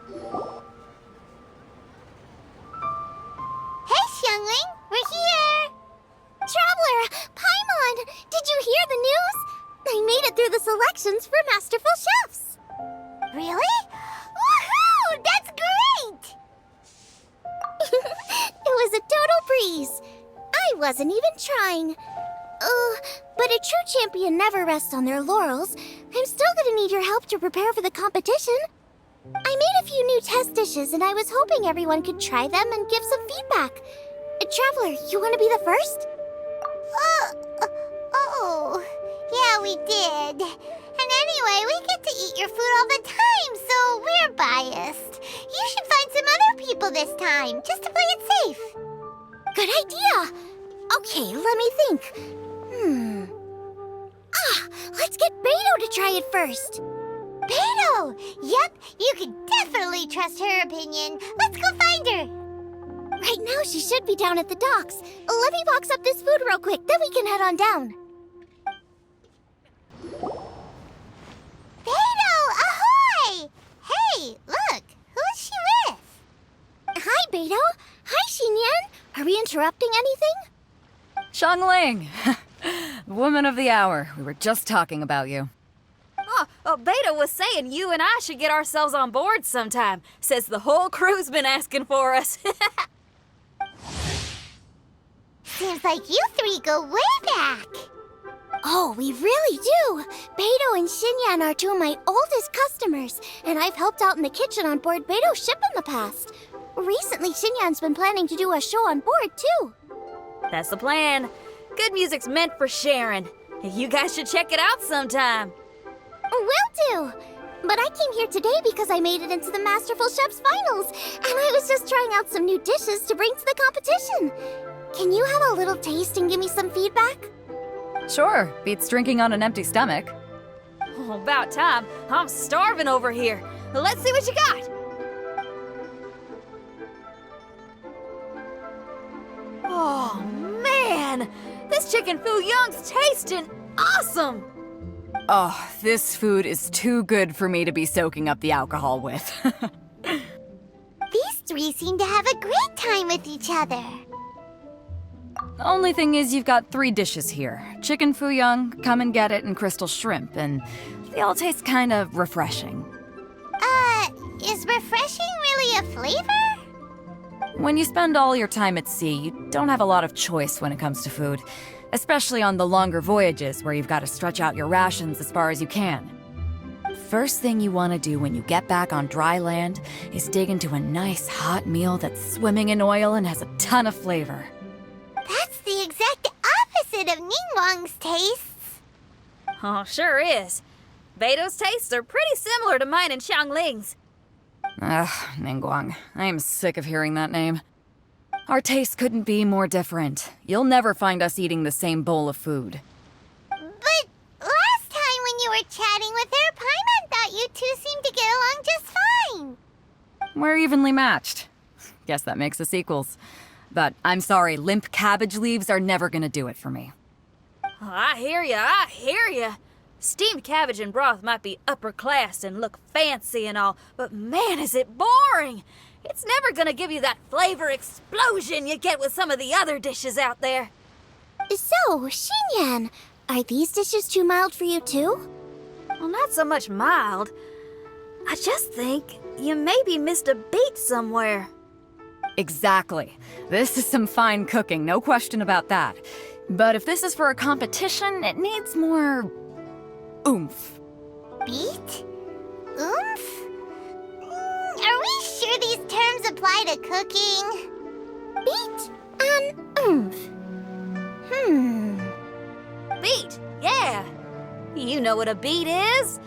Hey, Xiangling, we're here! Traveler, Paimon, did you hear the news? I made it through the selections for Masterful Chefs. Really? Woohoo! That's great! It was a total breeze. I wasn't even trying. But a true champion never rests on their laurels. I'm still gonna need your help to prepare for the competition. I made a few new test dishes, and I was hoping everyone could try them and give some feedback. Traveler, you want to be the first? Yeah, we did. And anyway, we get to eat your food all the time, so we're biased. You should find some other people this time, just to play it safe. Good idea. Okay, let me think. Let's get Beto to try it first. Beto! Yep, you can definitely trust her opinion. Let's go find her. Right now, she should be down at the docks. Let me box up this food real quick, then we can head on down. Beto, ahoy! Hey, look, who's she with? Hi, Beto. Hi, Xinyan. Are we interrupting anything? Xiangling! Woman of the hour. We were just talking about you. Beta was saying you and I should get ourselves on board sometime. Says the whole crew's been asking for us. Seems like you three go way back. Oh, we really do. Beto and Xinyan are two of my oldest customers, and I've helped out in the kitchen on board Beto's ship in the past. Recently, Xinyan's been planning to do a show on board, too. That's the plan. Good music's meant for sharing. You guys should check it out sometime. Will do. But I came here today because I made it into the Masterful Chef's finals, and I was just trying out some new dishes to bring to the competition. Can you have a little taste and give me some feedback? Sure, beats drinking on an empty stomach. Oh, about time. I'm starving over here. Let's see what you got. Oh, man. This chicken fuyong's tasting awesome. Oh, this food is too good for me to be soaking up the alcohol with. These three seem to have a great time with each other. Only thing is you've got 3 dishes here. Chicken fuyong, come and get it, and crystal shrimp, and they all taste kind of refreshing. Is refreshing really a flavor? When you spend all your time at sea, you don't have a lot of choice when it comes to food, especially on the longer voyages where you've got to stretch out your rations as far as you can. First thing you want to do when you get back on dry land is dig into a nice hot meal that's swimming in oil and has a ton of flavor. That's the exact opposite of Ningguang's tastes. Oh, sure is. Beto's tastes are pretty similar to mine and Xiangling's. Ugh, Ningguang. I am sick of hearing that name. Our tastes couldn't be more different. You'll never find us eating the same bowl of food. But last time when you were chatting with her, Paimon thought you two seemed to get along just fine. We're evenly matched. Guess that makes us equals. But I'm sorry, limp cabbage leaves are never gonna do it for me. Oh, I hear ya. Steamed cabbage and broth might be upper class and look fancy and all, but man, is it boring! It's never gonna give you that flavor explosion you get with some of the other dishes out there. So, Xinyan, are these dishes too mild for you too? Well, not so much mild. I just think you maybe missed a beat somewhere. Exactly. This is some fine cooking, no question about that. But if this is for a competition, it needs more oomph. Beat? Oomph? Are we sure these terms apply to cooking? Beat and oomph. Beat, yeah. You know what a beat is?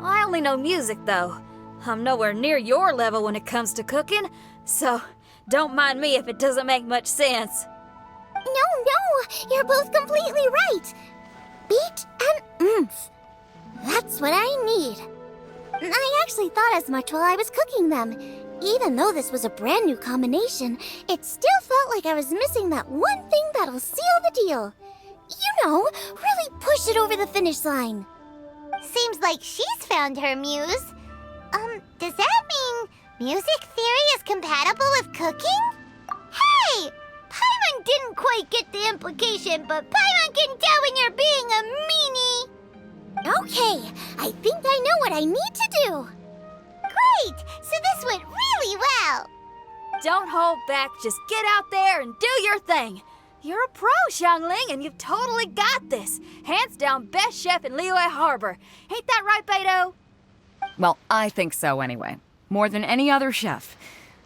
I only know music, though. I'm nowhere near your level when it comes to cooking, so don't mind me if it doesn't make much sense. No, you're both completely right. Beat and oomph. That's what I need. I actually thought as much while I was cooking them. Even though this was a brand new combination, it still felt like I was missing that one thing that'll seal the deal. You know, really push it over the finish line. Seems like she's found her muse. Does that mean Music theory is compatible with cooking? Hey! Paimon didn't quite get the implication, but Paimon can tell when you're being a meanie. Okay, I think I know what I need to do. Great! So this went really well. Don't hold back, just get out there and do your thing. You're a pro, Xiangling, and you've totally got this. Hands down, best chef in Liyue Harbor. Ain't that right, Beto? Well, I think so anyway. More than any other chef.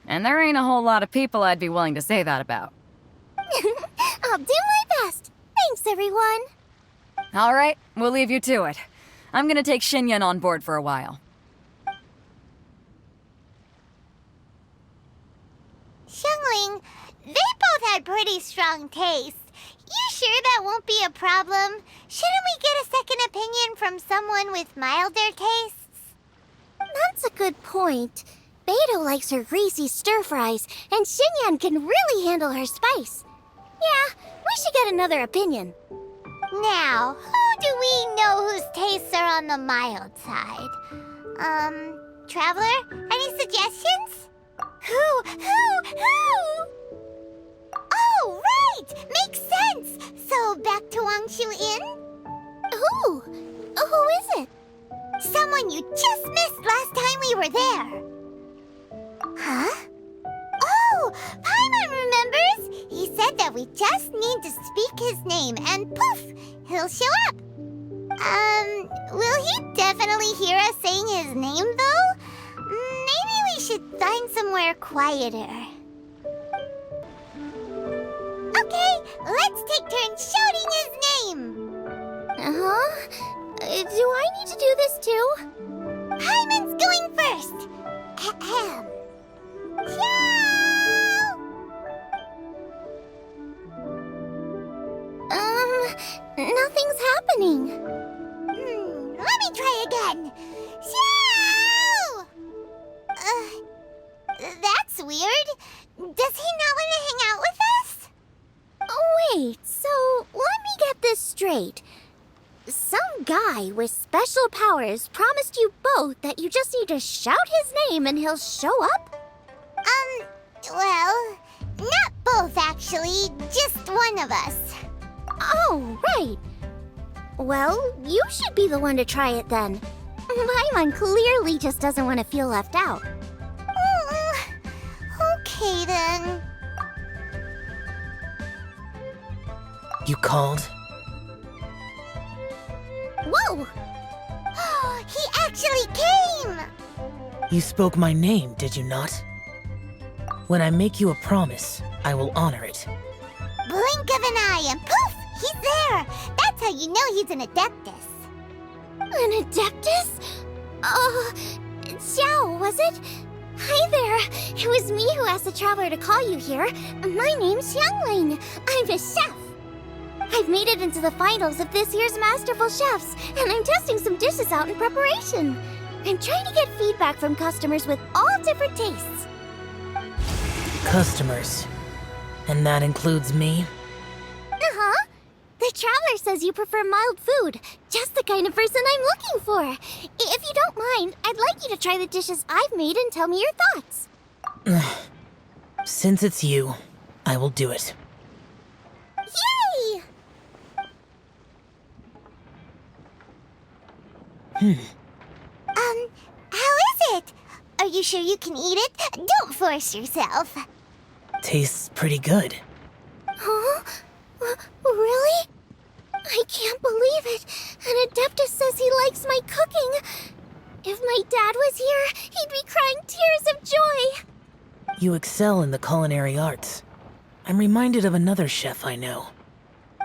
And there ain't a whole lot of people I'd be willing to say that about. I'll do my best. Thanks, everyone. All right, we'll leave you to it. I'm gonna take Xinyan on board for a while. Xiangling, they both had pretty strong taste. You sure that won't be a problem? Shouldn't we get a second opinion from someone with milder tastes? That's a good point. Beto likes her greasy stir-fries, and Xinyan can really handle her spice. Yeah, we should get another opinion. Now, who do we know whose tastes are on the mild side? Traveler, any suggestions? Who? Oh, right! Makes sense! So, back to Wangshu Inn? Who? Who is it? Someone you just missed last time we were there. Huh? Oh, Paimon remembers! He said that we just need to speak his name and poof, he'll show up. Will he definitely hear us saying his name though? Maybe we should find somewhere quieter. Okay, let's take turns shouting his name. Uh-huh. Do I need to do this too? Paimon's going first. Ahem. Ciao! Nothing's happening. Let me try again. Ciao! That's weird. Does he not want to hang out with us? Wait, so let me get this straight. Some guy with special powers promised you both that you just need to shout his name and he'll show up? Well, not both actually, just one of us. Oh, right. Well, you should be the one to try it then. Paimon clearly just doesn't want to feel left out. Okay then. You called? Whoa! He actually came! You spoke my name, did you not? When I make you a promise, I will honor it. Blink of an eye and poof! He's there! That's how you know he's an Adeptus. An Adeptus? Xiao, was it? Hi there. It was me who asked the traveler to call you here. My name's Xiangling. I'm a chef. I've made it into the finals of this year's Masterful Chefs, and I'm testing some dishes out in preparation. I'm trying to get feedback from customers with all different tastes. Customers. And that includes me? Uh-huh. The traveler says you prefer mild food. Just the kind of person I'm looking for. If you don't mind, I'd like you to try the dishes I've made and tell me your thoughts. Since it's you, I will do it. Yay! How is it? Are you sure you can eat it? Don't force yourself. Tastes pretty good. Huh? Really? I can't believe it. An Adeptus says he likes my cooking. If my dad was here, he'd be crying tears of joy. You excel in the culinary arts. I'm reminded of another chef I know.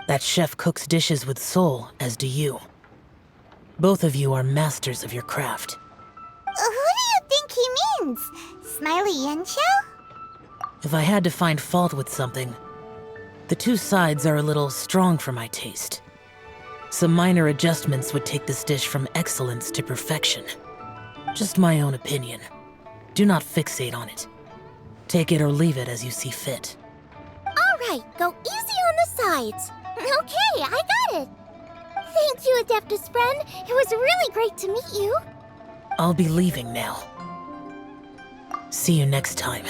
That chef cooks dishes with soul, as do you. Both of you are masters of your craft. Who do you think he means? Smiley Yancho? If I had to find fault with something, the two sides are a little strong for my taste. Some minor adjustments would take this dish from excellence to perfection. Just my own opinion. Do not fixate on it. Take it or leave it as you see fit. All right, go easy on the sides. Okay, I got it. Thank you, Adeptus friend. It was really great to meet you. I'll be leaving now. See you next time.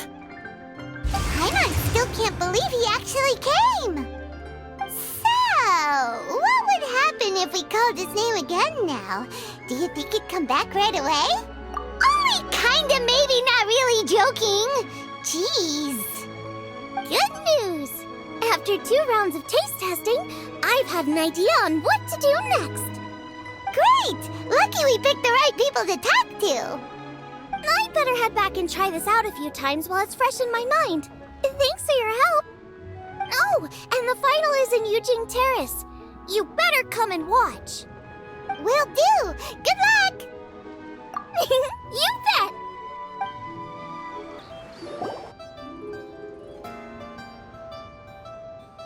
Paimon still can't believe he actually came! So, what would happen if we called his name again now? Do you think he'd come back right away? Only kinda, maybe, not really joking. Jeez. Good news! After 2 rounds of taste testing, I've had an idea on what to do next. Great! Lucky we picked the right people to talk to. I'd better head back and try this out a few times while it's fresh in my mind. Thanks for your help. Oh, and the final is in Eugene Terrace. You better come and watch. Will do. Good luck. You bet.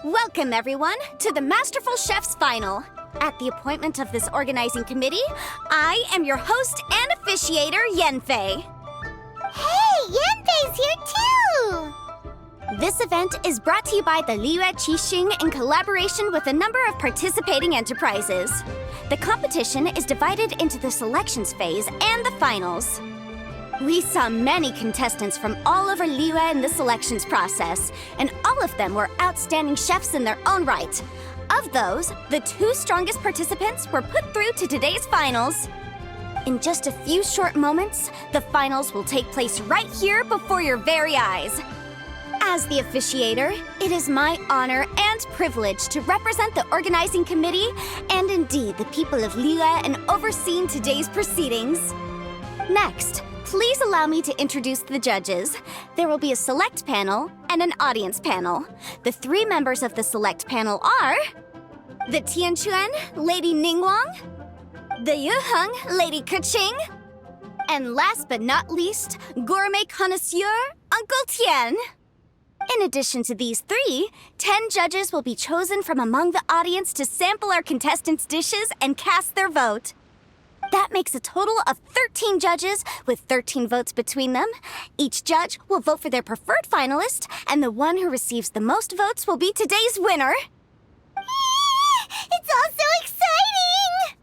Welcome, everyone, to the Masterful Chef's Final. At the appointment of this organizing committee, I am your host and officiator, Yanfei. Hey, Yanfei's here too. This event is brought to you by the Liyue Qixing in collaboration with a number of participating enterprises. The competition is divided into the selections phase and the finals. We saw many contestants from all over Liyue in the selections process, and all of them were outstanding chefs in their own right. Of those, the 2 strongest participants were put through to today's finals. In just a few short moments, the finals will take place right here before your very eyes. As the officiator, it is my honor and privilege to represent the organizing committee and indeed the people of Liyue in overseeing today's proceedings. Next, please allow me to introduce the judges. There will be a select panel and an audience panel. The 3 members of the select panel are the Tianquan, Lady Ningguang, the Yuheng, Lady Keqing, and last but not least, gourmet connoisseur, Uncle Tian. In addition to these 3, 10 judges will be chosen from among the audience to sample our contestants' dishes and cast their vote. That makes a total of 13 judges, with 13 votes between them. Each judge will vote for their preferred finalist, and the one who receives the most votes will be today's winner. It's all so exciting!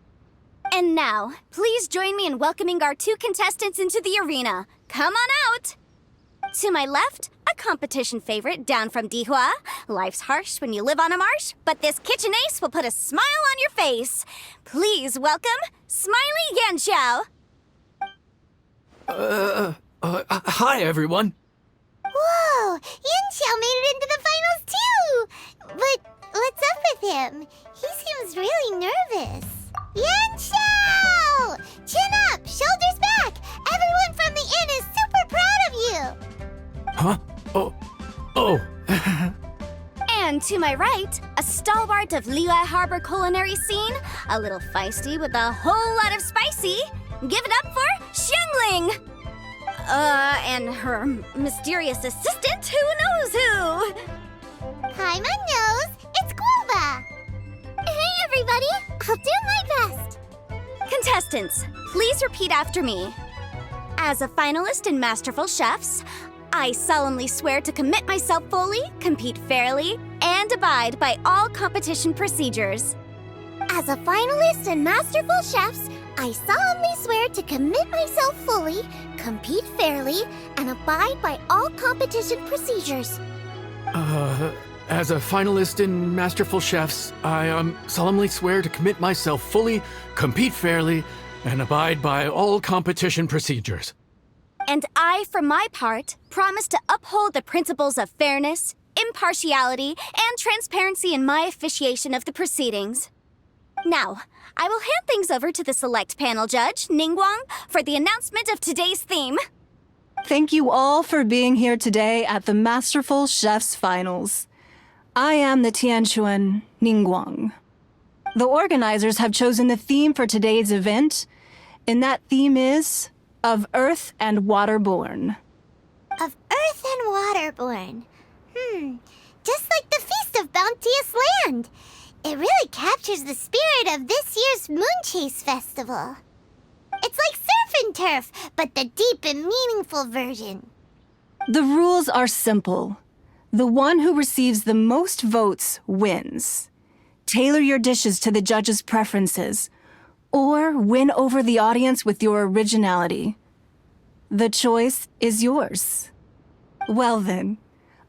And now, please join me in welcoming our 2 contestants into the arena. Come on out! To my left, a competition favorite down from Dihua. Life's harsh when you live on a marsh, but this kitchen ace will put a smile on your face. Please welcome Smiley Yanxiao. Hi, everyone. Whoa, Yanxiao made it into the finals too! But what's up with him? He seems really nervous. Yanxiao! Chin up, shoulders back! Everyone from the inn is super proud of you! Huh? Oh. And to my right, a stalwart of Liyue Harbor culinary scene, a little feisty with a whole lot of spicy. Give it up for Xiangling! And her mysterious assistant, who knows who? Paimon knows, it's Guoba! Hey everybody, I'll do my best! Contestants, please repeat after me. As a finalist in Masterful Chefs, I solemnly swear to commit myself fully, compete fairly, and abide by all competition procedures. As a finalist in Masterful Chefs, I solemnly swear to commit myself fully, compete fairly, and abide by all competition procedures. As a finalist in Masterful Chefs, I solemnly swear to commit myself fully, compete fairly, and abide by all competition procedures. And I, for my part, promise to uphold the principles of fairness, impartiality, and transparency in my officiation of the proceedings. Now, I will hand things over to the select panel judge, Ningguang, for the announcement of today's theme. Thank you all for being here today at the Masterful Chef's Finals. I am the Tianquan Ningguang. The organizers have chosen the theme for today's event, and that theme is Of Earth and Waterborn. Of Earth and Waterborn. Just like the Feast of Bounteous Land. It really captures the spirit of this year's Moonchase festival. It's like surf and turf, but the deep and meaningful version. The rules are simple. The one who receives the most votes wins. Tailor your dishes to the judges' preferences, or win over the audience with your originality. The choice is yours. Well then,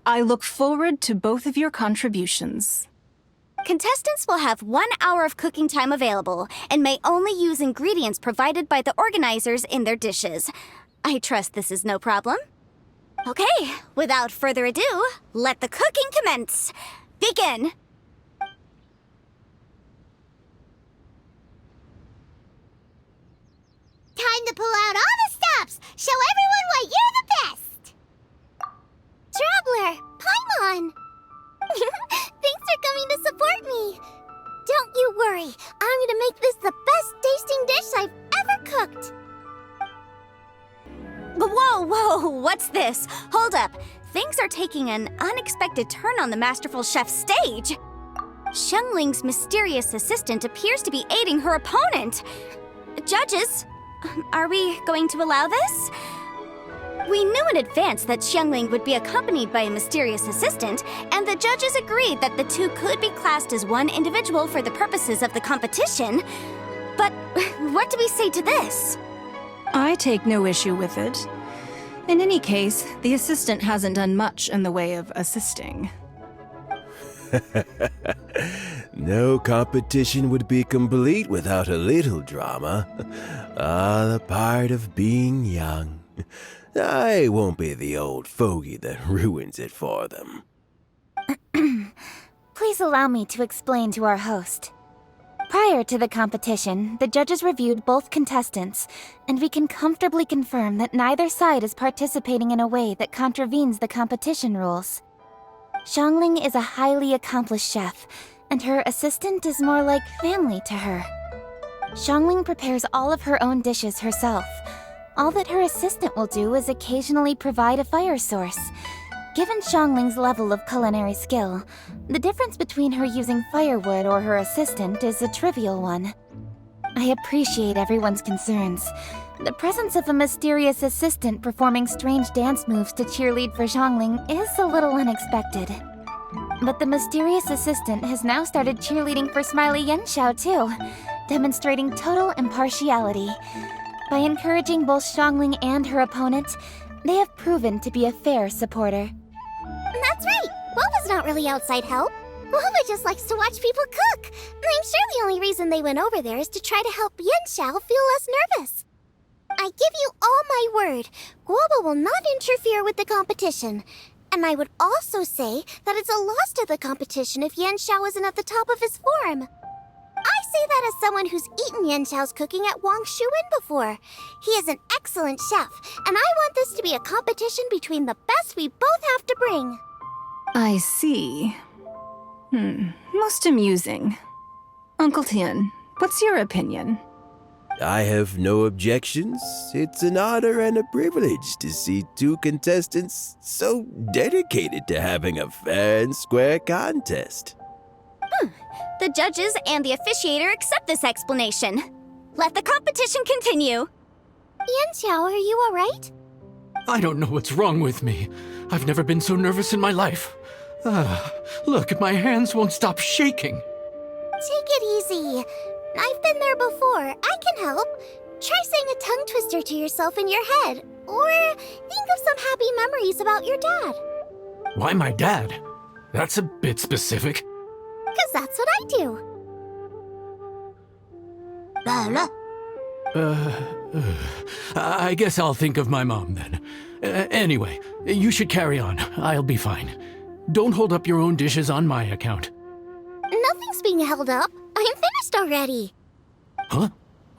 I look forward to both of your contributions. Contestants will have 1 hour of cooking time available and may only use ingredients provided by the organizers in their dishes. I trust this is no problem. Okay, without further ado, let the cooking commence. Begin! Time to pull out all the stops! Show everyone why you're the best! Traveler, Paimon! Thanks for coming to support me! Don't you worry, I'm gonna make this the best tasting dish I've ever cooked! Whoa, what's this? Hold up. Things are taking an unexpected turn on the Masterful Chef's stage. Xiangling's mysterious assistant appears to be aiding her opponent. Judges, are we going to allow this? We knew in advance that Xiangling would be accompanied by a mysterious assistant, and the judges agreed that the two could be classed as one individual for the purposes of the competition. But what do we say to this? I take no issue with it. In any case, the assistant hasn't done much in the way of assisting. No competition would be complete without a little drama. All a part of being young. I won't be the old fogey that ruins it for them. Please allow me to explain to our host. Prior to the competition, the judges reviewed both contestants, and we can comfortably confirm that neither side is participating in a way that contravenes the competition rules. Xiangling is a highly accomplished chef, and her assistant is more like family to her. Xiangling prepares all of her own dishes herself. All that her assistant will do is occasionally provide a fire source. Given Xiangling's level of culinary skill, the difference between her using firewood or her assistant is a trivial one. I appreciate everyone's concerns. The presence of a mysterious assistant performing strange dance moves to cheerlead for Xiangling is a little unexpected. But the mysterious assistant has now started cheerleading for Smiley Yanxiao too, demonstrating total impartiality. By encouraging both Xiangling and her opponent, they have proven to be a fair supporter. That's right! Guoba's not really outside help. Guoba just likes to watch people cook. I'm sure the only reason they went over there is to try to help Yanxiao feel less nervous. I give you all my word, Guoba will not interfere with the competition. And I would also say that it's a loss to the competition if Yanxiao isn't at the top of his form. I say that as someone who's eaten Yanxiao's cooking at Wang Shuwen before. He is an excellent chef, and I want this to be a competition between the best we both have to bring. I see. Most amusing. Uncle Tian, what's your opinion? I have no objections. It's an honor and a privilege to see two contestants so dedicated to having a fair and square contest. The judges and the officiator accept this explanation. Let the competition continue. Yanxiao, are you alright? I don't know what's wrong with me. I've never been so nervous in my life. Look, my hands won't stop shaking. Take it easy. I've been there before. I can help. Try saying a tongue twister to yourself in your head. Or think of some happy memories about your dad. Why my dad? That's a bit specific. 'Cause that's what I do. I guess I'll think of my mom then. Anyway, you should carry on. I'll be fine. Don't hold up your own dishes on my account. Nothing's being held up. I'm finished already. Huh?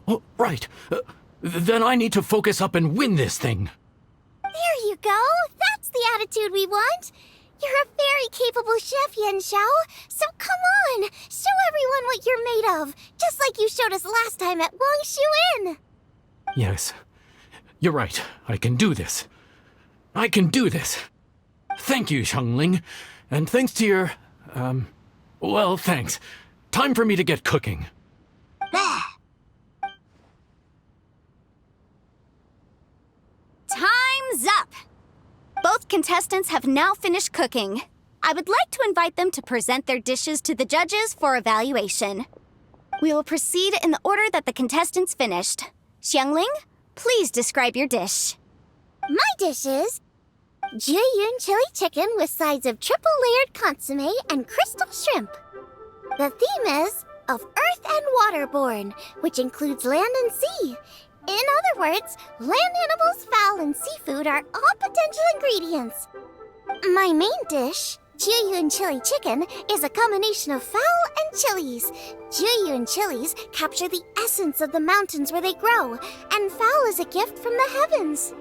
Oh, right. Then I need to focus up and win this thing. There you go. That's the attitude we want. You're a very capable chef, Yanxiao. So come on, show everyone what you're made of, just like you showed us last time at Wang Shuwen. Yes, you're right. I can do this. I can do this. Thank you, Xiangling. And thanks to your, well, thanks. Time for me to get cooking. Time's up! Both contestants have now finished cooking. I would like to invite them to present their dishes to the judges for evaluation. We will proceed in the order that the contestants finished. Xiangling, please describe your dish. My dish is Juyun chili chicken with sides of triple-layered consomme and crystal shrimp. The theme is of earth and waterborne, which includes land and sea. In other words, land animals, fowl, and seafood are all potential ingredients. My main dish, Juyun chili chicken, is a combination of fowl and chilies. Juyun chilies capture the essence of the mountains where they grow, and fowl is a gift from the heavens.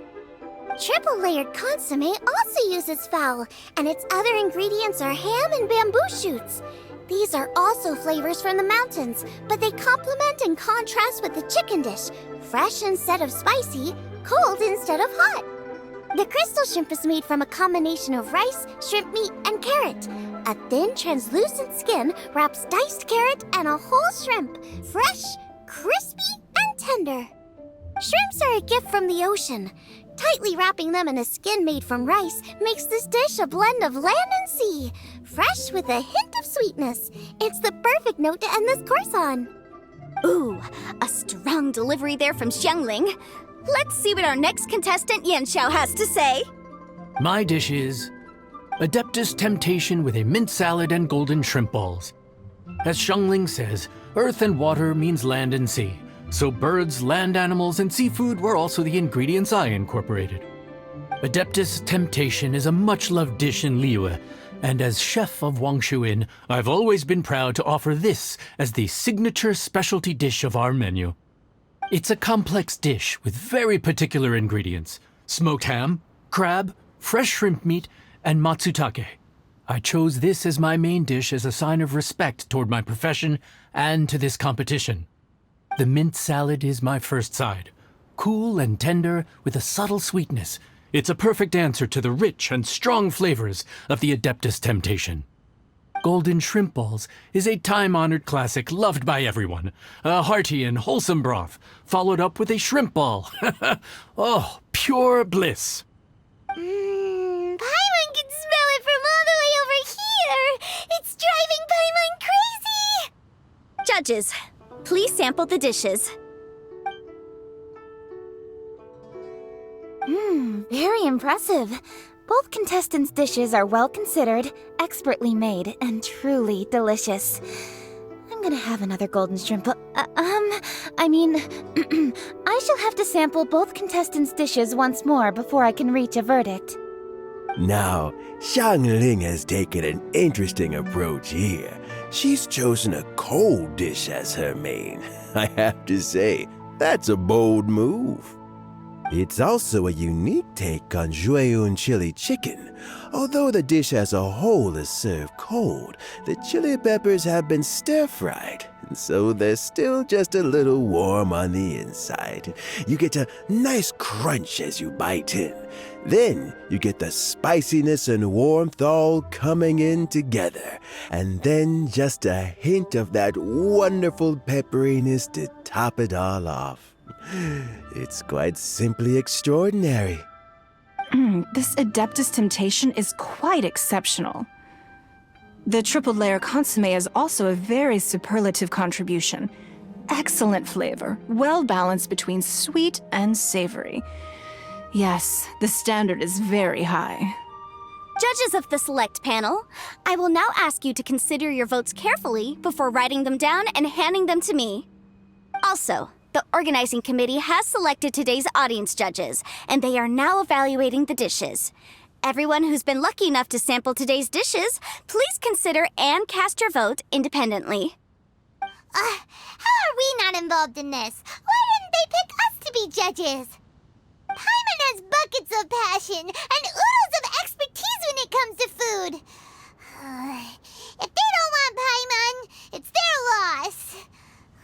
Triple-layered consomme also uses fowl, and its other ingredients are ham and bamboo shoots. These are also flavors from the mountains, but they complement and contrast with the chicken dish, fresh instead of spicy, cold instead of hot. The crystal shrimp is made from a combination of rice, shrimp meat, and carrot. A thin, translucent skin wraps diced carrot and a whole shrimp, fresh, crispy, and tender. Shrimps are a gift from the ocean. Tightly wrapping them in a skin made from rice makes this dish a blend of land and sea, fresh with a hint of sweetness. It's the perfect note to end this course on. Ooh, a strong delivery there from Xiangling. Let's see what our next contestant Yanxiao has to say. My dish is Adeptus Temptation with a mint salad and golden shrimp balls. As Shengling says, earth and water means land and sea. So birds, land animals, and seafood were also the ingredients I incorporated. Adeptus Temptation is a much-loved dish in Liyue, and as chef of Wangshuin, I've always been proud to offer this as the signature specialty dish of our menu. It's a complex dish with very particular ingredients: smoked ham, crab, fresh shrimp meat, and matsutake. I chose this as my main dish as a sign of respect toward my profession and to this competition. The mint salad is my first side. Cool and tender with a subtle sweetness, it's a perfect answer to the rich and strong flavors of the Adeptus Temptation. Golden shrimp balls is a time-honored classic loved by everyone. A hearty and wholesome broth, followed up with a shrimp ball. Oh, pure bliss. Paimon can smell it from all the way over here. It's driving Paimon crazy. Judges, please sample the dishes. Very impressive. Both contestants' dishes are well considered, expertly made, and truly delicious. I'm gonna have another golden shrimp. I shall have to sample both contestants' dishes once more before I can reach a verdict. Now, Xiangling has taken an interesting approach here. She's chosen a cold dish as her main. I have to say, that's a bold move. It's also a unique take on Juyun chili chicken. Although the dish as a whole is served cold, the chili peppers have been stir-fried, and so they're still just a little warm on the inside. You get a nice crunch as you bite in. Then you get the spiciness and warmth all coming in together, and then just a hint of that wonderful pepperiness to top it all off. It's quite simply extraordinary. This Adeptus Temptation is quite exceptional. The triple layer consomme is also a very superlative contribution. Excellent flavor, well balanced between sweet and savory. Yes, the standard is very high. Judges of the select panel, I will now ask you to consider your votes carefully before writing them down and handing them to me. Also, the organizing committee has selected today's audience judges, and they are now evaluating the dishes. Everyone who's been lucky enough to sample today's dishes, please consider and cast your vote independently. How are we not involved in this? Why didn't they pick us to be judges? Paimon has buckets of passion and oodles of expertise when it comes to food. If they don't want Paimon, it's their loss.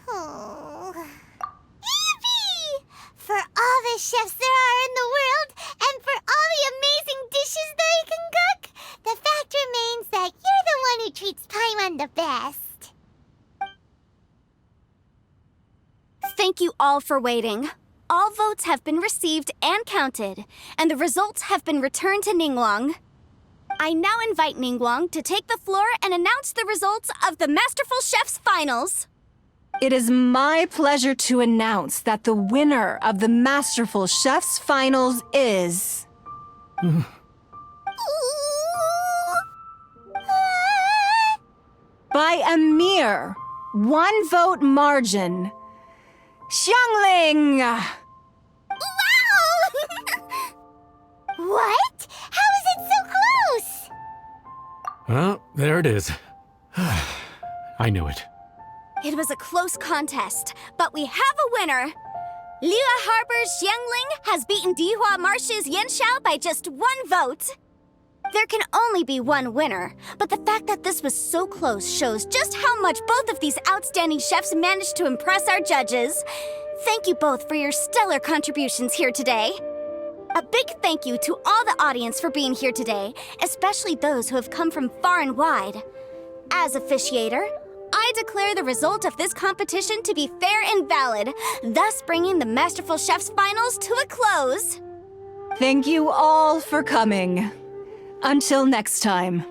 Oh. Yippee! For all the chefs there are in the world, and for all the amazing dishes they can cook, the fact remains that you're the one who treats Paimon the best. Thank you all for waiting. All votes have been received and counted, and the results have been returned to Ningguang. I now invite Ningguang to take the floor and announce the results of the Masterful Chef's Finals. It is my pleasure to announce that the winner of the Masterful Chef's Finals is... by a mere 1-vote margin, Xiangling! Wow! What? How is it so close? Well, there it is. I knew it. It was a close contest, but we have a winner. Liyue Harbor's Xiangling has beaten Dihua Marsh's Yanxiao by just 1 vote. There can only be one winner, but the fact that this was so close shows just how much both of these outstanding chefs managed to impress our judges. Thank you both for your stellar contributions here today. A big thank you to all the audience for being here today, especially those who have come from far and wide. As officiator, I declare the result of this competition to be fair and valid, thus bringing the Masterful Chef's Finals to a close. Thank you all for coming. Until next time.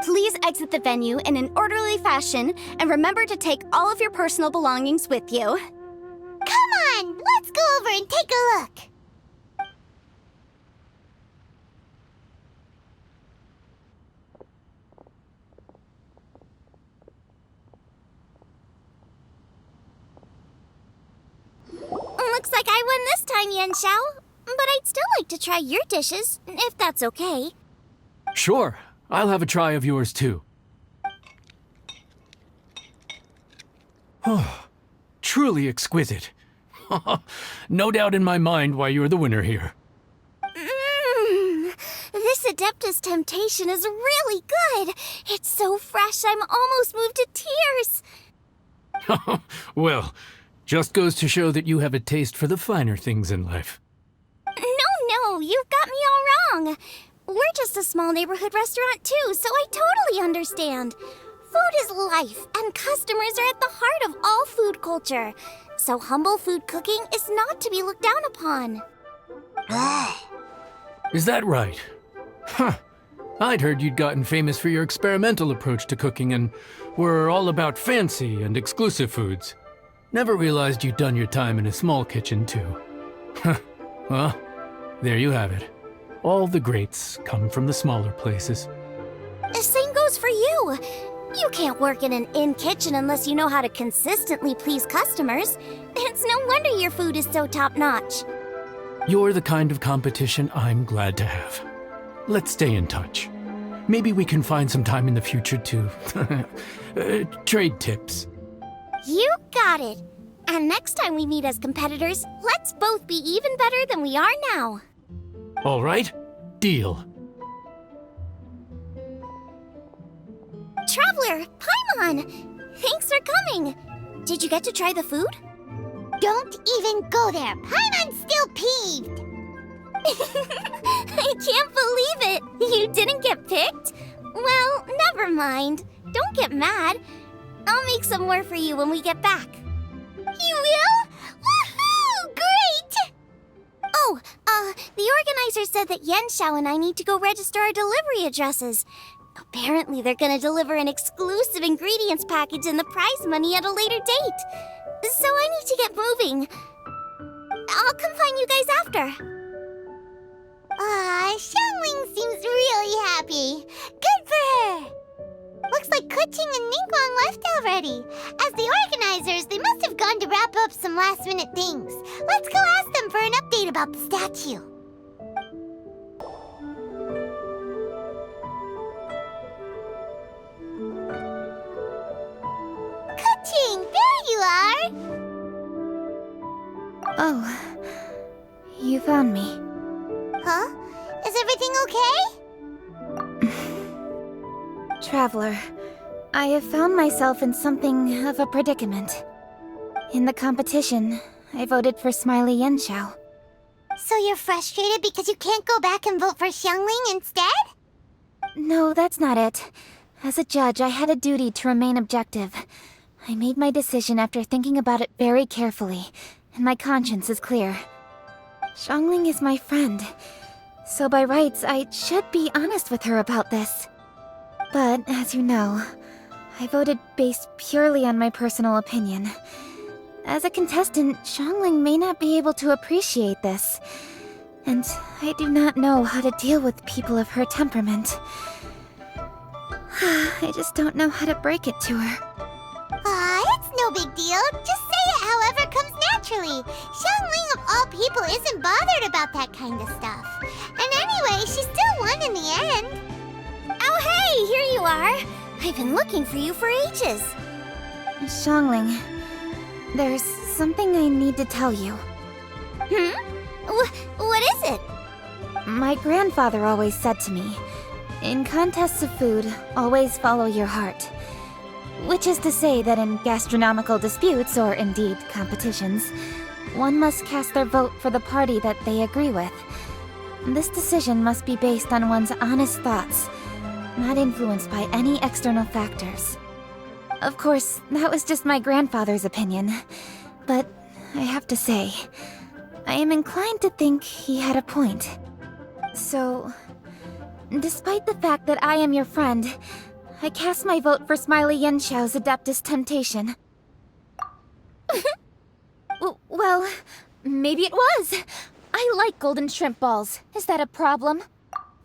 Please exit the venue in an orderly fashion and remember to take all of your personal belongings with you. Come on, let's go over and take a look. Looks like I won this time, Yanxiao. But I'd still like to try your dishes, if that's okay. Sure, I'll have a try of yours too. Oh, truly exquisite. No doubt in my mind why you're the winner here. This Adeptus Temptation is really good. It's so fresh, I'm almost moved to tears. Well, just goes to show that you have a taste for the finer things in life. No, you've got me all wrong. We're just a small neighborhood restaurant too, so I totally understand. Food is life, and customers are at the heart of all food culture. So humble food cooking is not to be looked down upon. Is that right? Huh. I'd heard you'd gotten famous for your experimental approach to cooking and were all about fancy and exclusive foods. Never realized you'd done your time in a small kitchen too. Well, there you have it. All the greats come from the smaller places. The same goes for you. You can't work in an inn kitchen unless you know how to consistently please customers. It's no wonder your food is so top-notch. You're the kind of competition I'm glad to have. Let's stay in touch. Maybe we can find some time in the future to trade tips. You got it. And next time we meet as competitors, let's both be even better than we are now. All right, deal. Traveler, Paimon! Thanks for coming. Did you get to try the food? Don't even go there. Paimon's still peeved. I can't believe it. You didn't get picked? Well, never mind. Don't get mad. I'll make some more for you when we get back. You will? Woohoo! Great! Oh, the organizer said that Yanxiao and I need to go register our delivery addresses. Apparently they're gonna deliver an exclusive ingredients package and the prize money at a later date. So I need to get moving. I'll come find you guys after. Xiangling seems really happy. Good for her. Looks like Kuching and Ningguang left already. As the organizers, they must have gone to wrap up some last-minute things. Let's go ask them for an update about the statue. Kuching, there you are! Oh, you found me. Huh? Is everything okay? Traveler, I have found myself in something of a predicament. In the competition, I voted for Smiley Yanxiao. So you're frustrated because you can't go back and vote for Xiangling instead? No, that's not it. As a judge, I had a duty to remain objective. I made my decision after thinking about it very carefully, and my conscience is clear. Xiangling is my friend, so by rights, I should be honest with her about this. But, as you know, I voted based purely on my personal opinion. As a contestant, Xiangling may not be able to appreciate this. And I do not know how to deal with people of her temperament. I just don't know how to break it to her. It's no big deal. Just say it however comes naturally. Xiangling of all people isn't bothered about that kind of stuff. And anyway, she still won in the end. Oh, hey, here you are. I've been looking for you for ages. Xiangling, there's something I need to tell you. What is it? My grandfather always said to me, in contests of food, always follow your heart. Which is to say that in gastronomical disputes, or indeed competitions, one must cast their vote for the party that they agree with. This decision must be based on one's honest thoughts, not influenced by any external factors. Of course, that was just my grandfather's opinion, but I have to say, I am inclined to think he had a point. So, despite the fact that I am your friend, I cast my vote for Smiley Yenxiao's Adeptus Temptation. Well, maybe it was. I like golden shrimp balls. Is that a problem?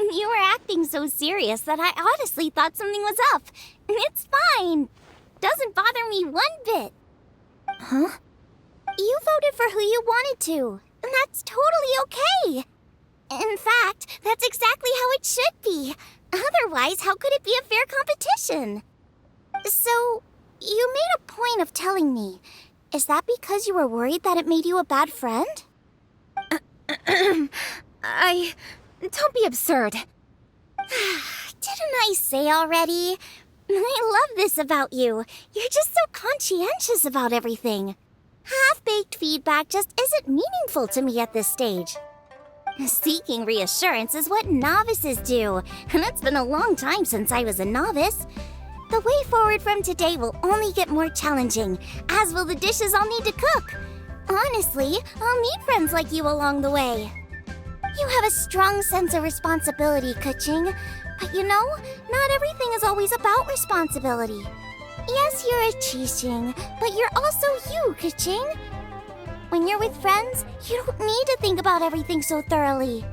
You were acting so serious that I honestly thought something was up. It's fine. Doesn't bother me one bit. Huh? You voted for who you wanted to, and that's totally okay. In fact, that's exactly how it should be. Otherwise, how could it be a fair competition? So, you made a point of telling me. Is that because you were worried that it made you a bad friend? Don't be absurd. Didn't I say already? I love this about you. You're just so conscientious about everything. Half-baked feedback just isn't meaningful to me at this stage. Seeking reassurance is what novices do, and it's been a long time since I was a novice. The way forward from today will only get more challenging, as will the dishes I'll need to cook. Honestly, I'll need friends like you along the way. You have a strong sense of responsibility, Keqing. But you know, not everything is always about responsibility. Yes, you're a Qixing, but you're also you, Keqing. When you're with friends, you don't need to think about everything so thoroughly.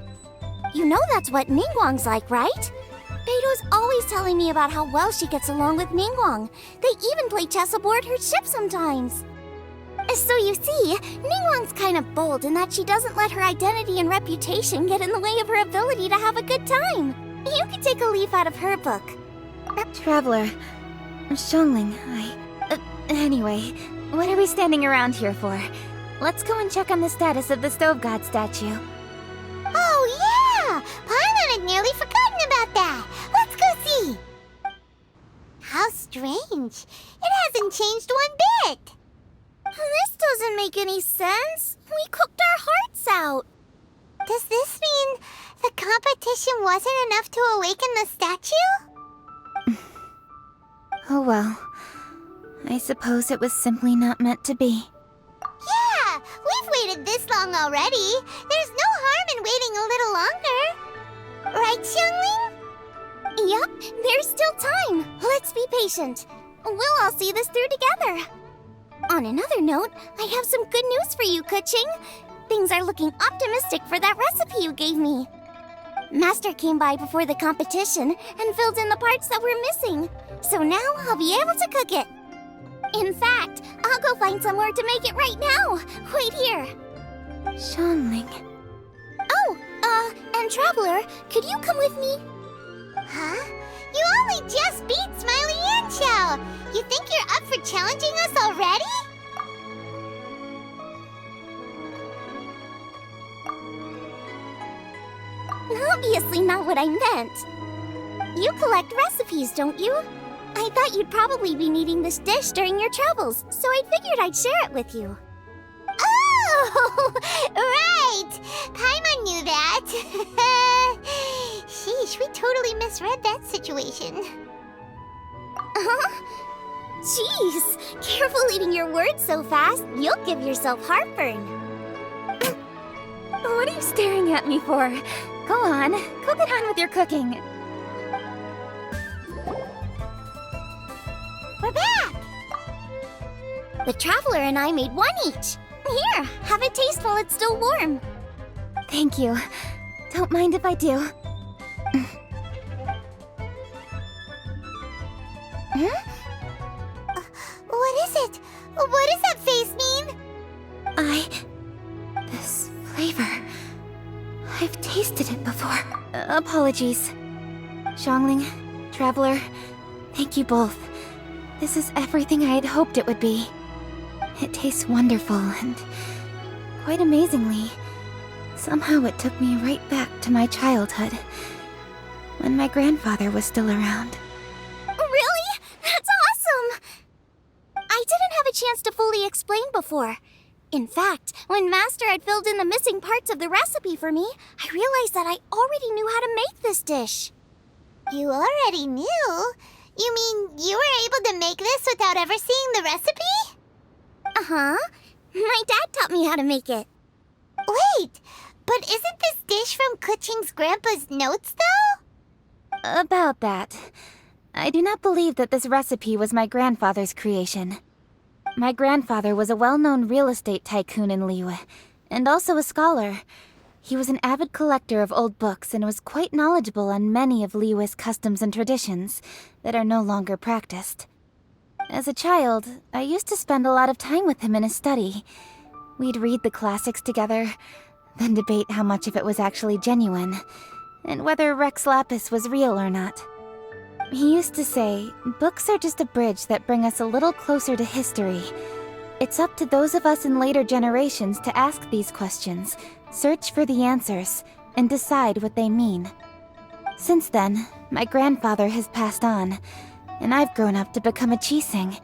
You know that's what Ningguang's like, right? Beido's always telling me about how well she gets along with Ningguang. They even play chess aboard her ship sometimes. So you see, Ningguang's kind of bold in that she doesn't let her identity and reputation get in the way of her ability to have a good time. You could take a leaf out of her book. Traveler, Xiangling, anyway, what are we standing around here for? Let's go and check on the status of the Stove God statue. Oh, yeah! Paimon had nearly forgotten about that. Let's go see. How strange. It hasn't changed one bit. This doesn't make any sense. We cooked our hearts out. Does this mean the competition wasn't enough to awaken the statue? Oh well. I suppose it was simply not meant to be. Yeah, we've waited this long already. There's no harm in waiting a little longer. Right, Xiangling? Yep, there's still time. Let's be patient. We'll all see this through together. On another note, I have some good news for you, Keqing. Things are looking optimistic for that recipe you gave me. Master came by before the competition and filled in the parts that were missing. So now I'll be able to cook it. In fact, I'll go find somewhere to make it right now. Wait here. Xiangling. Oh, and Traveler, could you come with me? Huh? You only just beat Smiley Yanxiao. You think you're up for challenging us already? Obviously not what I meant. You collect recipes, don't you? I thought you'd probably be needing this dish during your travels, so I figured I'd share it with you. Oh, right! Paimon knew that. Sheesh, we totally misread that situation. Jeez, careful eating your words so fast. You'll give yourself heartburn. What are you staring at me for? Go on, go get on with your cooking. The Traveler and I made one each. Here, have a taste while it's still warm. Thank you. Don't mind if I do. What is it? What does that face mean? This flavor. I've tasted it before. Apologies. Xiangling, Traveler, thank you both. This is everything I had hoped it would be. It tastes wonderful and quite amazingly. Somehow it took me right back to my childhood, when my grandfather was still around. Really? That's awesome! I didn't have a chance to fully explain before. In fact, when Master had filled in the missing parts of the recipe for me, I realized that I already knew how to make this dish. You already knew? You mean you were able to make this without ever seeing the recipe? Uh-huh. My dad taught me how to make it. Wait, but isn't this dish from Kuching's grandpa's notes, though? About that, I do not believe that this recipe was my grandfather's creation. My grandfather was a well-known real estate tycoon in Liyue, and also a scholar. He was an avid collector of old books and was quite knowledgeable on many of Liyue's customs and traditions that are no longer practiced. As a child, I used to spend a lot of time with him in his study. We'd read the classics together, then debate how much of it was actually genuine, and whether Rex Lapis was real or not. He used to say, books are just a bridge that bring us a little closer to history. It's up to those of us in later generations to ask these questions, search for the answers, and decide what they mean. Since then, my grandfather has passed on, and I've grown up to become a Chising.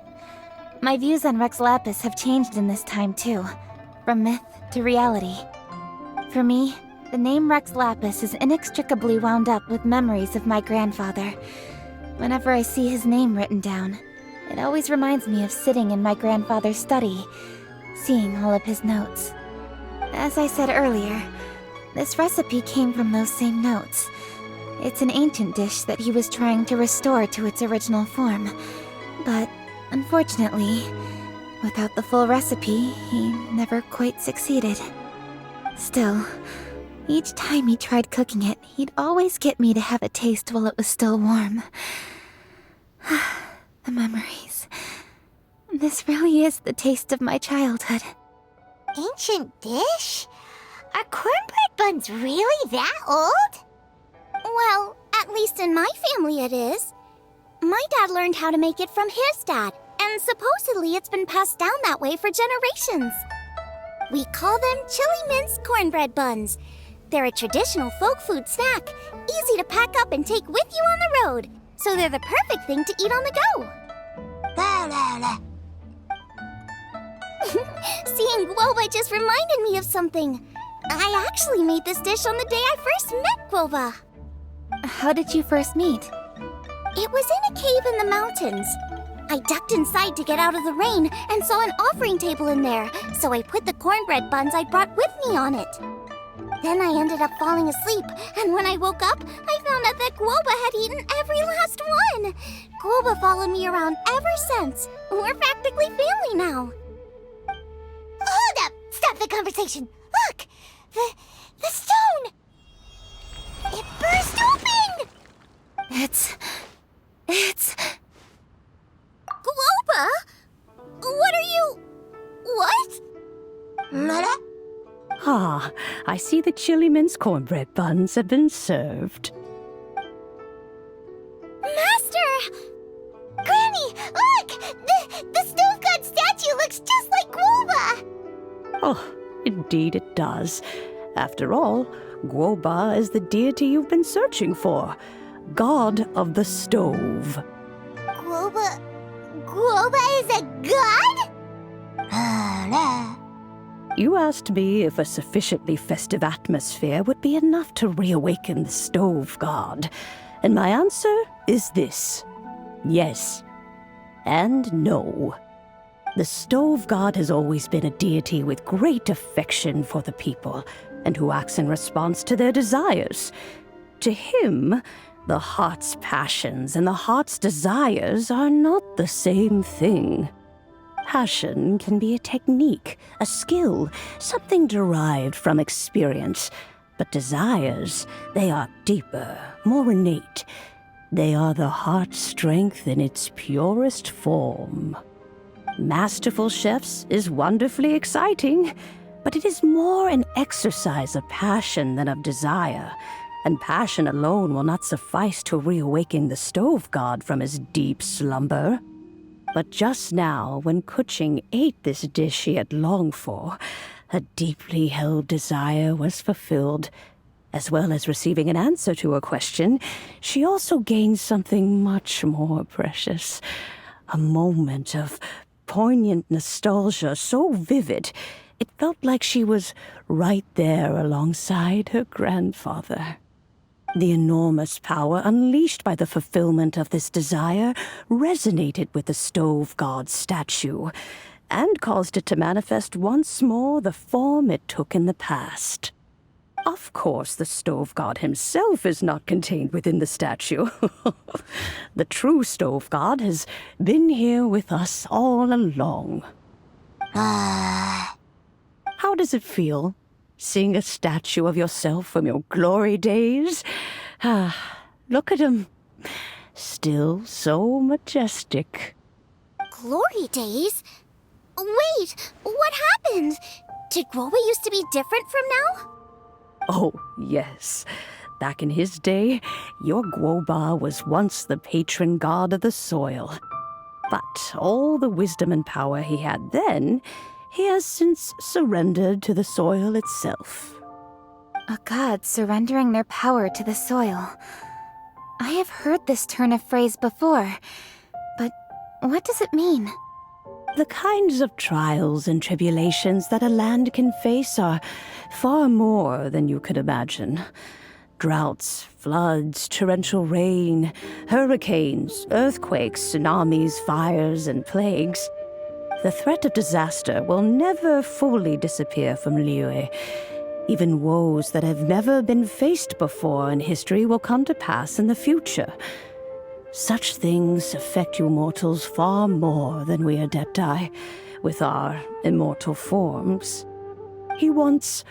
My views on Rex Lapis have changed in this time too, from myth to reality. For me, the name Rex Lapis is inextricably wound up with memories of my grandfather. Whenever I see his name written down, it always reminds me of sitting in my grandfather's study, seeing all of his notes. As I said earlier, this recipe came from those same notes. It's an ancient dish that he was trying to restore to its original form. But, unfortunately, without the full recipe, he never quite succeeded. Still, each time he tried cooking it, he'd always get me to have a taste while it was still warm. The memories. This really is the taste of my childhood. Ancient dish? Are cornbread buns really that old? Well, at least in my family it is. My dad learned how to make it from his dad, and supposedly it's been passed down that way for generations. We call them chili mince cornbread buns. They're a traditional folk food snack, easy to pack up and take with you on the road. So they're the perfect thing to eat on the go. Seeing Guoba just reminded me of something. I actually made this dish on the day I first met Guoba. How did you first meet? It was in a cave in the mountains. I ducked inside to get out of the rain and saw an offering table in there, so I put the cornbread buns I brought with me on it. Then I ended up falling asleep, and when I woke up, I found out that Guoba had eaten every last one. Guoba followed me around ever since. We're practically family now. Hold up! Stop the conversation! Look! The stone! It burst open! It's... Guoba? What are you... What? Ah, I see the chili mince cornbread buns have been served. Master! Granny, look! The stone god statue looks just like Guoba! Oh, indeed it does. After all, Guoba is the deity you've been searching for. God of the stove. Guoba is a god? You asked me if a sufficiently festive atmosphere would be enough to reawaken the stove god. And my answer is this. Yes. And no. The stove god has always been a deity with great affection for the people, and who acts in response to their desires. To him, the heart's passions and the heart's desires are not the same thing. Passion can be a technique, a skill, something derived from experience. But desires, they are deeper, more innate. They are the heart's strength in its purest form. Masterful Chefs is wonderfully exciting, but it is more an exercise of passion than of desire, and passion alone will not suffice to reawaken the stove god from his deep slumber. But just now, when Kuching ate this dish he had longed for, a deeply held desire was fulfilled. As well as receiving an answer to a question, she also gained something much more precious. A moment of poignant nostalgia so vivid, it felt like she was right there alongside her grandfather. The enormous power unleashed by the fulfillment of this desire resonated with the stove god's statue, and caused it to manifest once more the form it took in the past. Of course, the stove god himself is not contained within the statue. The true stove god has been here with us all along. How does it feel, seeing a statue of yourself from your glory days? Look at him. Still so majestic. Glory days? Wait, what happened? Did Guoba used to be different from now? Oh, yes. Back in his day, your Guoba was once the patron god of the soil. But all the wisdom and power he had then, he has since surrendered to the soil itself. A god surrendering their power to the soil. I have heard this turn of phrase before, but what does it mean? The kinds of trials and tribulations that a land can face are far more than you could imagine. Droughts, floods, torrential rain, hurricanes, earthquakes, tsunamis, fires, and plagues. The threat of disaster will never fully disappear from Liyue. Even woes that have never been faced before in history will come to pass in the future. Such things affect you mortals far more than we Adepti, with our immortal forms. He once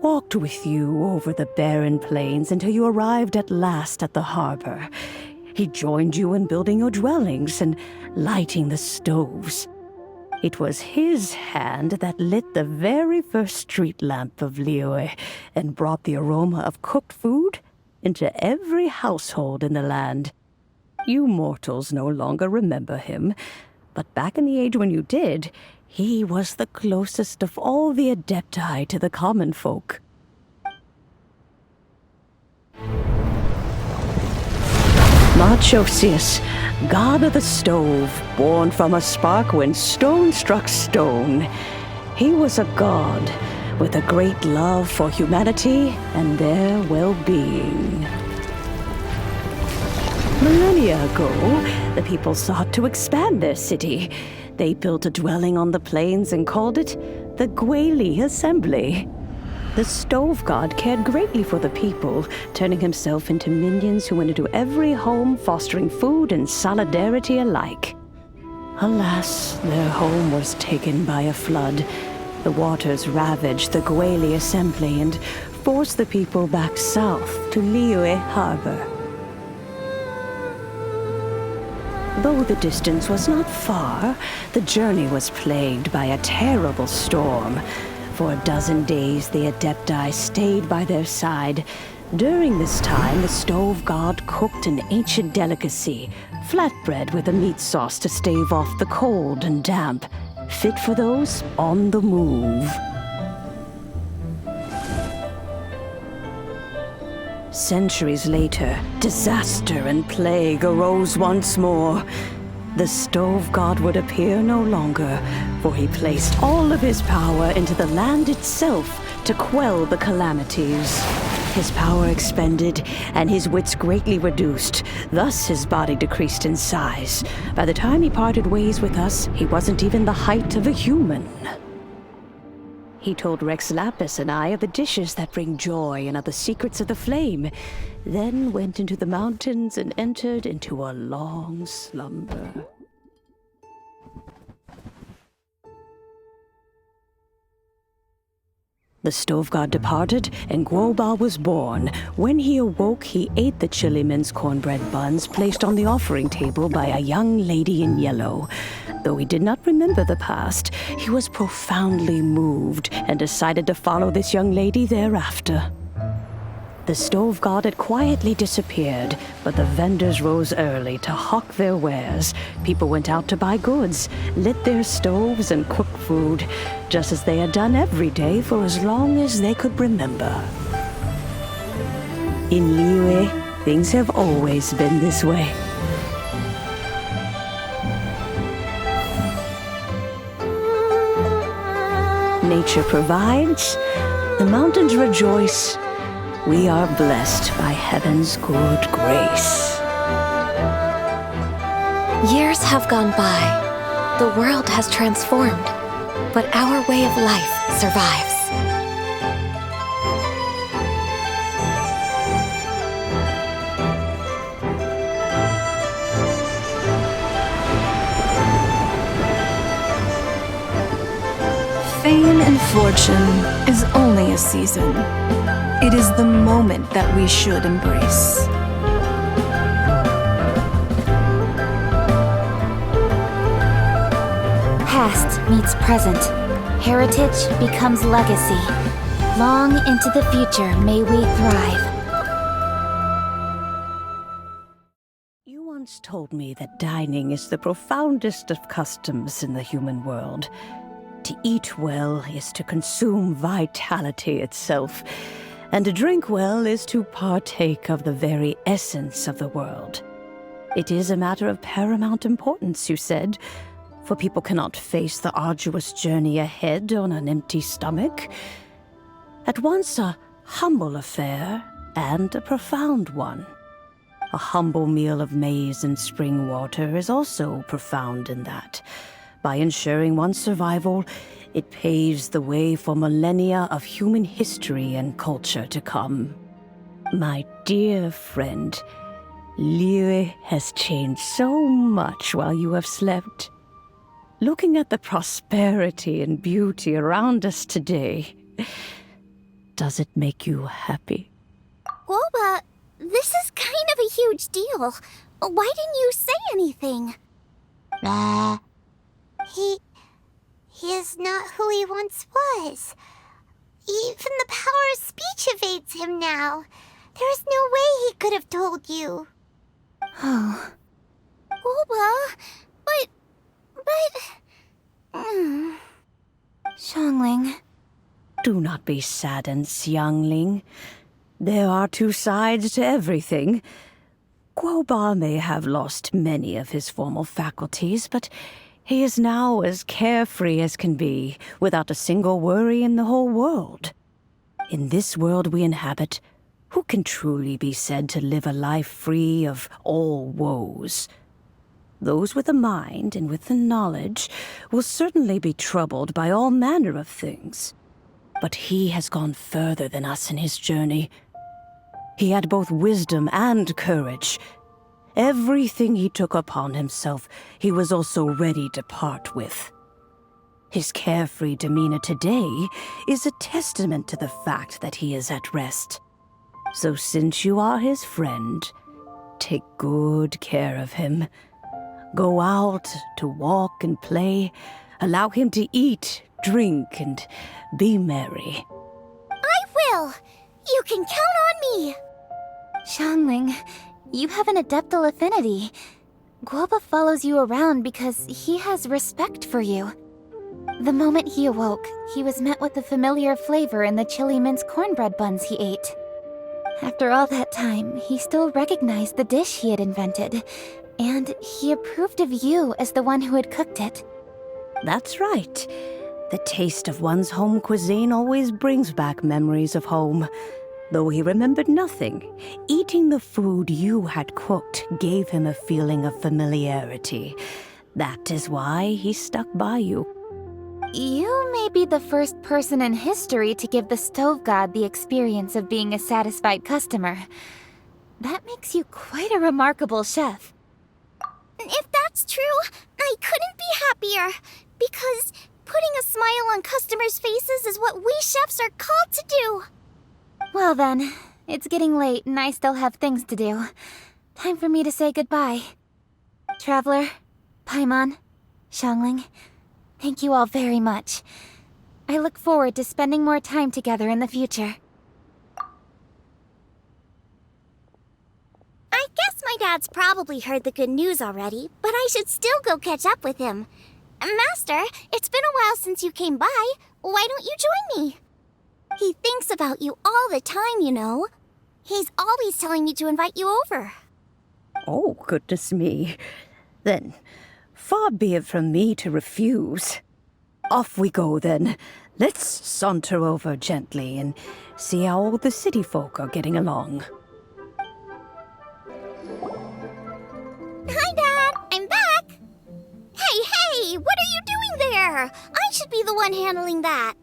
walked with you over the barren plains until you arrived at last at the harbor. He joined you in building your dwellings and lighting the stoves. It was his hand that lit the very first street lamp of Liyue and brought the aroma of cooked food into every household in the land. You mortals no longer remember him, but back in the age when you did, he was the closest of all the Adepti to the common folk. Moonchase, god of the stove, born from a spark when stone struck stone. He was a god with a great love for humanity and their well-being. Millennia ago, the people sought to expand their city. They built a dwelling on the plains and called it the Guili Assembly. The stove god cared greatly for the people, turning himself into minions who went into every home, fostering food and solidarity alike. Alas, their home was taken by a flood. The waters ravaged the Guili Assembly and forced the people back south to Liyue Harbor. Though the distance was not far, the journey was plagued by a terrible storm. For a dozen days, the Adepti stayed by their side. During this time, the stove god cooked an ancient delicacy, flatbread with a meat sauce to stave off the cold and damp, fit for those on the move. Centuries later, disaster and plague arose once more. The stove god would appear no longer, for he placed all of his power into the land itself to quell the calamities. His power expended, and his wits greatly reduced. Thus his body decreased in size. By the time he parted ways with us, he wasn't even the height of a human. He told Rex Lapis and I of the dishes that bring joy and of the secrets of the flame, then went into the mountains and entered into a long slumber. The stove god departed, and Guoba was born. When he awoke, he ate the chili mince cornbread buns placed on the offering table by a young lady in yellow. Though he did not remember the past, he was profoundly moved and decided to follow this young lady thereafter. The stove god had quietly disappeared, but the vendors rose early to hawk their wares. People went out to buy goods, lit their stoves, and cooked food, just as they had done every day for as long as they could remember. In Liyue, things have always been this way. Nature provides, the mountains rejoice. We are blessed by heaven's good grace. Years have gone by. The world has transformed, but our way of life survives. Fame and fortune is only a season. It is the moment that we should embrace. Past meets present. Heritage becomes legacy. Long into the future may we thrive. You once told me that dining is the profoundest of customs in the human world. To eat well is to consume vitality itself, and to drink well is to partake of the very essence of the world. It is a matter of paramount importance, you said, for people cannot face the arduous journey ahead on an empty stomach. At once a humble affair and a profound one. A humble meal of maize and spring water is also profound in that. By ensuring one's survival, it paves the way for millennia of human history and culture to come. My dear friend, Liyue has changed so much while you have slept. Looking at the prosperity and beauty around us today, does it make you happy? Guoba, this is kind of a huge deal. Why didn't you say anything? He is not who he once was. Even the power of speech evades him now. There is no way he could have told you. Oh. Guoba, but... Xiangling. Do not be saddened, Xiangling. There are two sides to everything. Guoba may have lost many of his formal faculties, but he is now as carefree as can be, without a single worry in the whole world. In this world we inhabit, who can truly be said to live a life free of all woes? Those with a mind and with the knowledge will certainly be troubled by all manner of things. But he has gone further than us in his journey. He had both wisdom and courage. Everything he took upon himself, he was also ready to part with. His carefree demeanor today is a testament to the fact that he is at rest. So since you are his friend, take good care of him. Go out to walk and play. Allow him to eat, drink, and be merry. I will! You can count on me! Xiangling, you have an adeptal affinity. Guoba follows you around because he has respect for you. The moment he awoke, he was met with the familiar flavor in the chili mince cornbread buns he ate. After all that time, he still recognized the dish he had invented, and he approved of you as the one who had cooked it. That's right. The taste of one's home cuisine always brings back memories of home. Though he remembered nothing, eating the food you had cooked gave him a feeling of familiarity. That is why he stuck by you. You may be the first person in history to give the stove god the experience of being a satisfied customer. That makes you quite a remarkable chef. If that's true, I couldn't be happier. Because Putting a smile on customers' faces is what we chefs are called to do. Well then, it's getting late and I still have things to do. Time for me to say goodbye. Traveler, Paimon, Xiangling, thank you all very much. I look forward to spending more time together in the future. I guess my dad's probably heard the good news already, but I should still go catch up with him. Master, it's been a while since you came by. Why don't you join me? He thinks about you all the time, you know. He's always telling me to invite you over. Oh, goodness me. Then, far be it from me to refuse. Off we go, then. Let's saunter over gently and see how all the city folk are getting along. Hi, Dad. I'm back. Hey, what are you doing there? I should be the one handling that.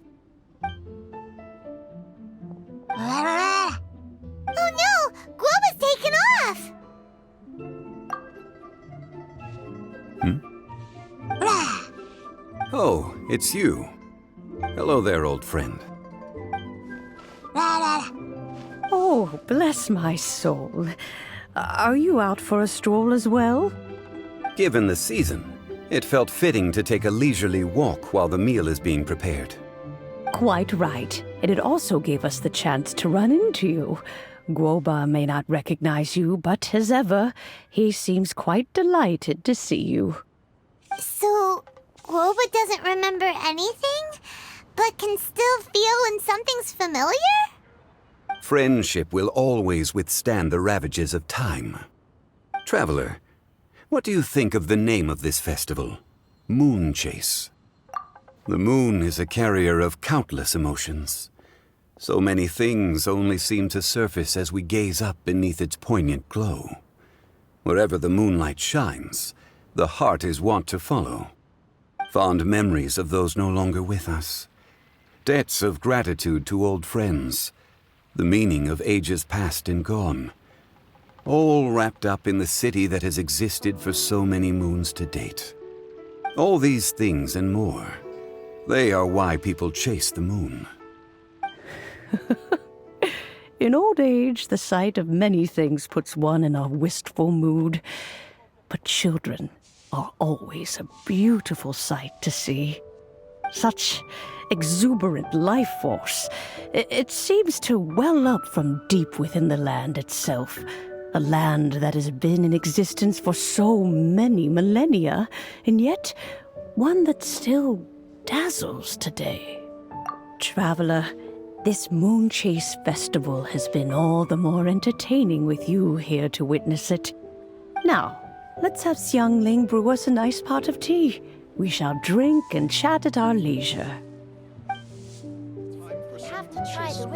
Oh no! Guoba's taken off! Oh, it's you. Hello there, old friend. Oh, bless my soul. Are you out for a stroll as well? Given the season, it felt fitting to take a leisurely walk while the meal is being prepared. Quite right. And it also gave us the chance to run into you. Guoba may not recognize you, but as ever, he seems quite delighted to see you. So, Guoba doesn't remember anything, but can still feel when something's familiar? Friendship will always withstand the ravages of time. Traveler, what do you think of the name of this festival? Moonchase. The moon is a carrier of countless emotions. So many things only seem to surface as we gaze up beneath its poignant glow. Wherever the moonlight shines, the heart is wont to follow. Fond memories of those no longer with us. Debts of gratitude to old friends. The meaning of ages past and gone. All wrapped up in the city that has existed for so many moons to date. All these things and more, they are why people chase the moon. In old age, the sight of many things puts one in a wistful mood. But children are always a beautiful sight to see. Such exuberant life force. It seems to well up from deep within the land itself. A land that has been in existence for so many millennia, and yet one that still dazzles today. Traveler, this Moonchase festival has been all the more entertaining with you here to witness it. Now, let's have Xiangling brew us a nice pot of tea. We shall drink and chat at our leisure. We have to try the